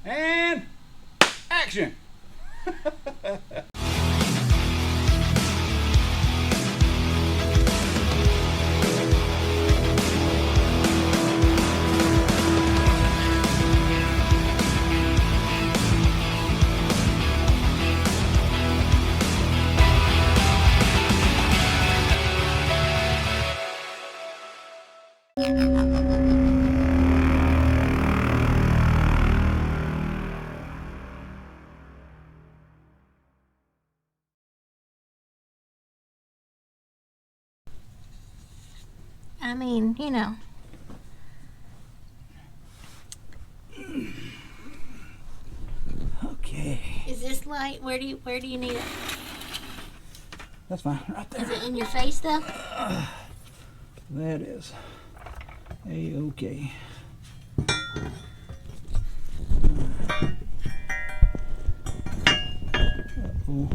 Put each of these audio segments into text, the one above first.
And action! I mean, you know. Okay. Is this light? Where do you need it? That's fine, right there. Is it in your face though? That is A-okay. Uh-oh.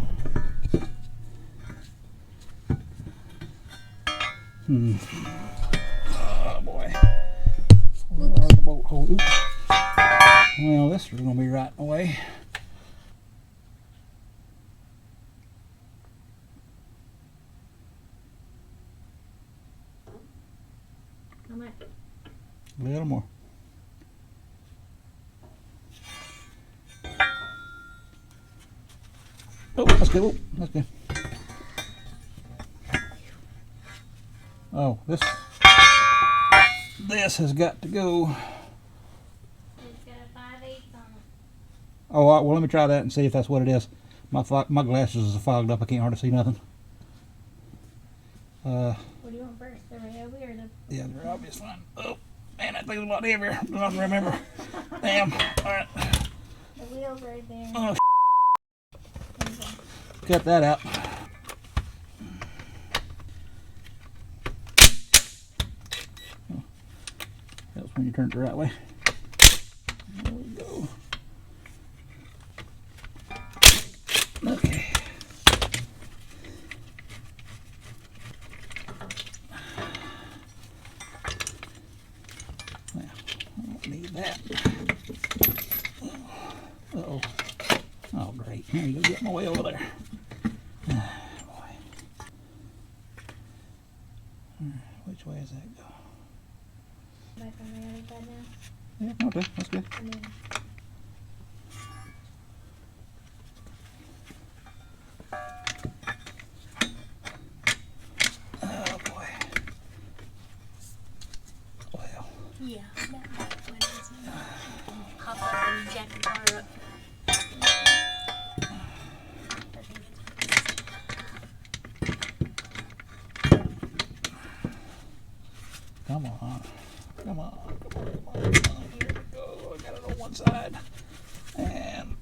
Oh boy. The bolt hole. Oops. Well, this is gonna be right in the way. How much? A little more. Oh, that's good. Oh, that's good. Oh, this has got to go. It's got a 5/8 on it. Oh, well, let me try that and see if that's what it is. My glasses are fogged up. I can't hardly see nothing. What do you want first, the Ryobi or the? Yeah, the Ryobi's fine. Oh, man, that thing's a lot heavier than I can remember. Damn. All right. The wheel's right there. Oh, cut that out. Oh, helps when you turn it the right way. There we go. Okay. Well, I don't need that. Uh-oh. Oh, great. Here you go, get my way over there. Boy. Which way does that go? Back on the other side now? Yeah, okay, that's good. And then Oh, boy. Well. yeah, that might when it's hop up and jack the car up. Come on. Come on. Come on. Come on. Come on. Here we go. I got it on one side. And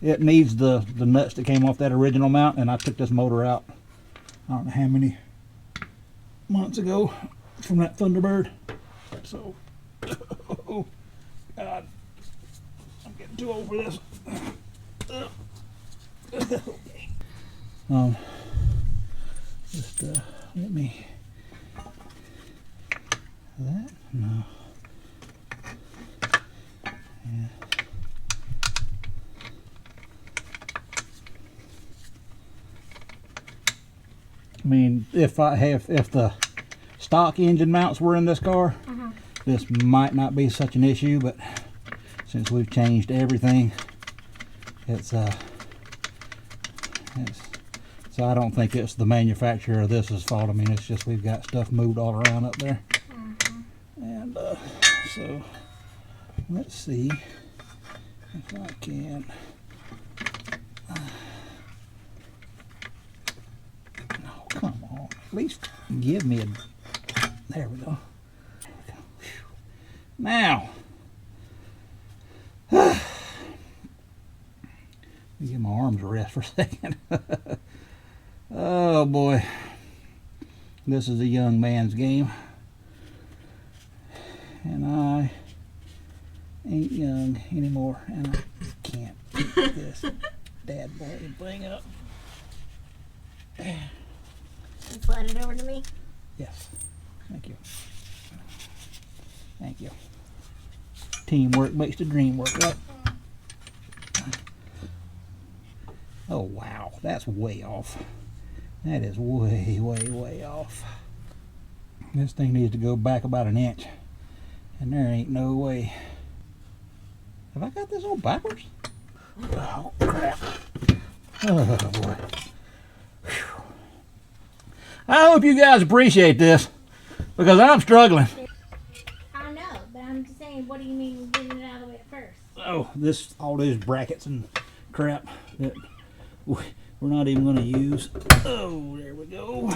it needs the nuts that came off that original mount, and I took this motor out I don't know how many months ago from that Thunderbird. So oh God, I'm getting too old for this. Okay. Just let me that no. Yeah. I mean, if the stock engine mounts were in this car, this might not be such an issue, but since we've changed everything, so I don't think it's the manufacturer of this's fault. I mean, it's just we've got stuff moved all around up there. And so let's see if I can. Oh, come on. At least give me a. There we go. Now, let me give my arms a rest for a second. Oh boy, this is a young man's game, and I ain't young anymore, and I can't pick this dad boy thing up. Slide it over to me. Yes, thank you. Thank you. Teamwork makes the dream work, right? Oh wow, that's way off. That is way, way, way off. This thing needs to go back about an inch. And there ain't no way. Have I got this all backwards? Oh crap. Oh boy. Whew. I hope you guys appreciate this, because I'm struggling. I know, but I'm just saying, what do you mean getting it out of the way at first? Oh, all those brackets and crap that we're not even going to use. Oh, there we go.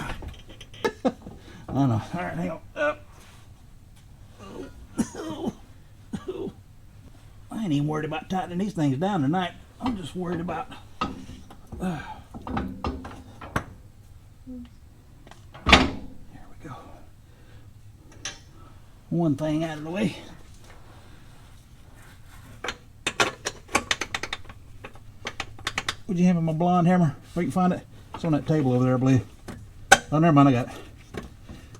Oh no. All right, hang on. Up. Oh. I ain't even worried about tightening these things down tonight. I'm just worried about. There we go. One thing out of the way. Would you have my blonde hammer? Where you can find it? It's on that table over there, I believe. Oh, never mind, I got it.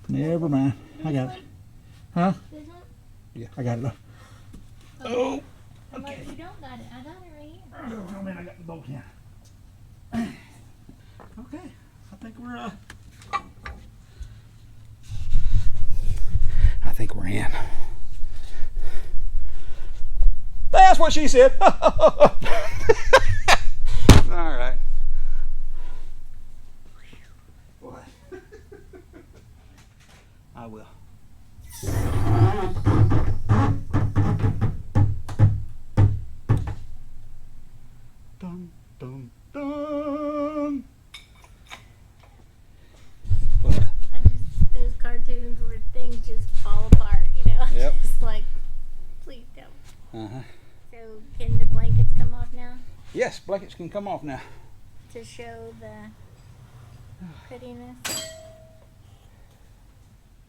Never mind, I got it. Huh? This one? Yeah, I got it. Oh! Okay. You don't got it. I got it right here. Oh man, I got the bolt here. Okay, I think we're in. That's what she said. All right. Boy. I will. Dun, dun, dun. What? Those cartoons where things just fall apart, you know? Yep. Just like, please don't. Uh-huh. So, can the blankets come off now Yes, blankets can come off now. to show the prettiness?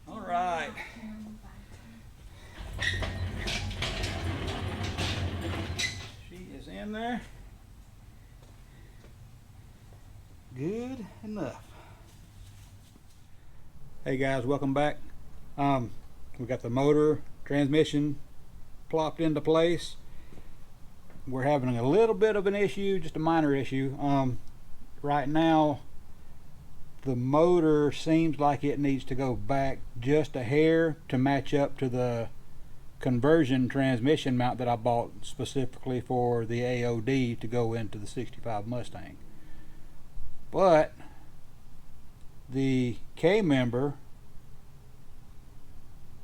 All right. She is in there. Good enough. Hey guys, welcome back. We got the motor, transmission plopped into place. We're having a little bit of an issue, just a minor issue. Right now, the motor seems like it needs to go back just a hair to match up to the conversion transmission mount that I bought specifically for the AOD to go into the 65 Mustang. But the K member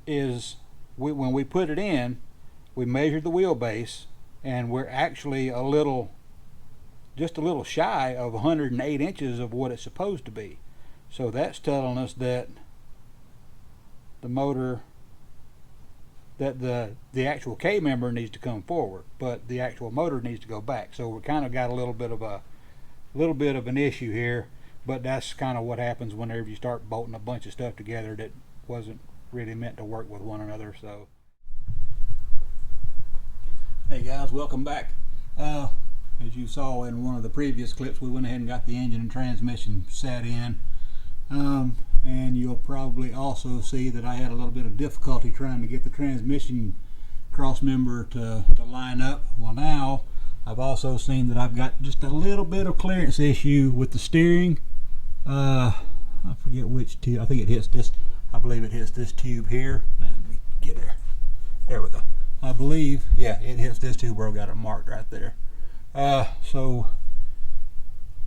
is, when we put it in, we measured the wheelbase and we're actually just a little shy of 108 inches of what it's supposed to be. So that's telling us that the motor, that the actual K member needs to come forward, but the actual motor needs to go back. So we kind of got a little bit of an issue here, but that's kind of what happens whenever you start bolting a bunch of stuff together that wasn't really meant to work with one another. So hey guys, welcome back. As you saw in one of the previous clips, we went ahead and got the engine and transmission set in, and you'll probably also see that I had a little bit of difficulty trying to get the transmission cross member to line up. Well, now I've also seen that I've got just a little bit of clearance issue with the steering. I forget which tube. I think it hits this. I believe it hits this tube here. Let me get there. There we go. I believe, yeah, it hits this tube where I got it marked right there. So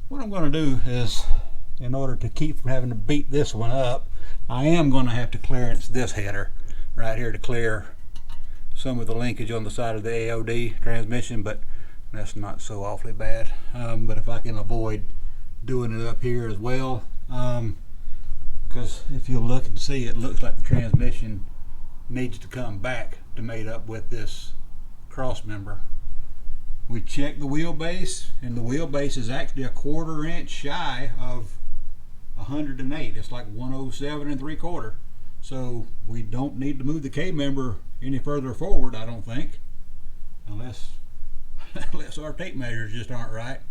what I'm going to do is, in order to keep from having to beat this one up, I am going to have to clearance this header right here to clear some of the linkage on the side of the AOD transmission, but that's not so awfully bad. But if I can avoid doing it up here as well, because if you look and see, it looks like the transmission needs to come back to mate up with this cross member. We checked the wheelbase, and the wheelbase is actually a 1/4 inch shy of 108. It's like 107 3/4. So we don't need to move the K member any further forward, I don't think, unless our tape measures just aren't right.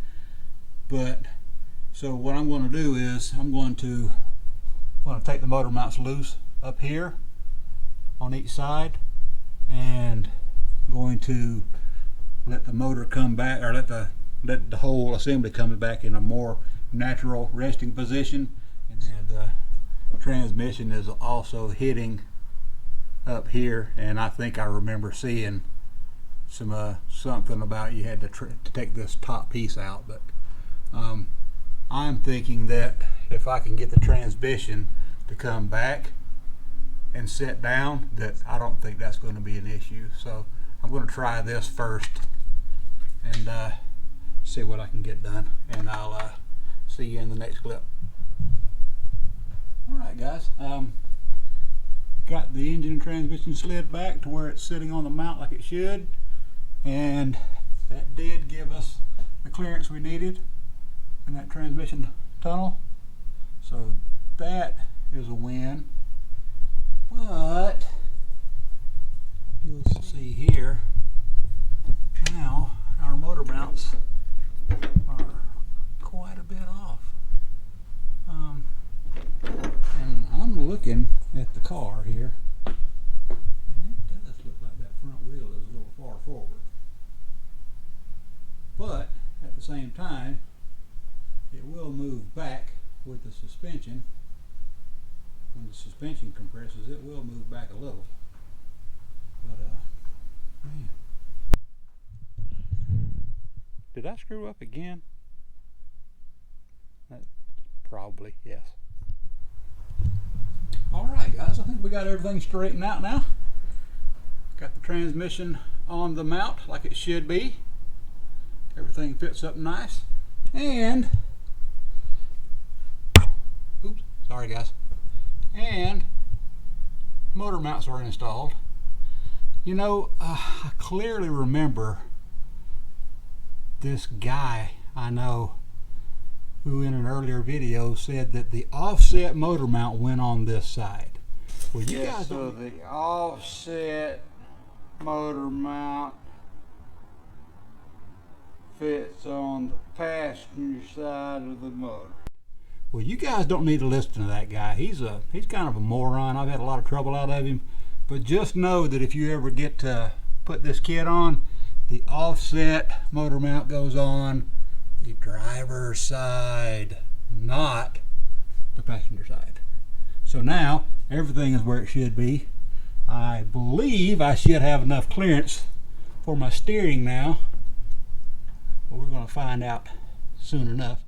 But so what I'm going to do is I'm going to take the motor mounts loose up here on each side, and going to let the motor come back, or let the whole assembly come back in a more natural resting position. And the transmission is also hitting up here, and I think I remember seeing some something about you had to take this top piece out, but I'm thinking that if I can get the transmission to come back and sit down, that I don't think that's going to be an issue. So I'm going to try this first and see what I can get done, and I'll see you in the next clip. Alright guys, got the engine and transmission slid back to where it's sitting on the mount like it should, and that did give us the clearance we needed in that transmission tunnel, so that is a win. But you'll see here now our motor mounts are quite a bit off, and I'm looking at the car here, and it does look like that front wheel is a little far forward, but at the same time it will move back with the suspension. When the suspension compresses, it will move back a little, but man. Did I screw up again? Probably, yes. Alright guys, I think we got everything straightened out now. Got the transmission on the mount like it should be. Everything fits up nice. And, oops, sorry guys. And motor mounts are installed. You know, I clearly remember this guy I know who in an earlier video said that the offset motor mount went on this side. Well, you guys, so the offset motor mount fits on the passenger side of the motor. Well, you guys don't need to listen to that guy. He's kind of a moron. I've had a lot of trouble out of him. But just know that if you ever get to put this kit on, the offset motor mount goes on the driver's side, not the passenger side. So now everything is where it should be. I believe I should have enough clearance for my steering now, but we're going to find out soon enough.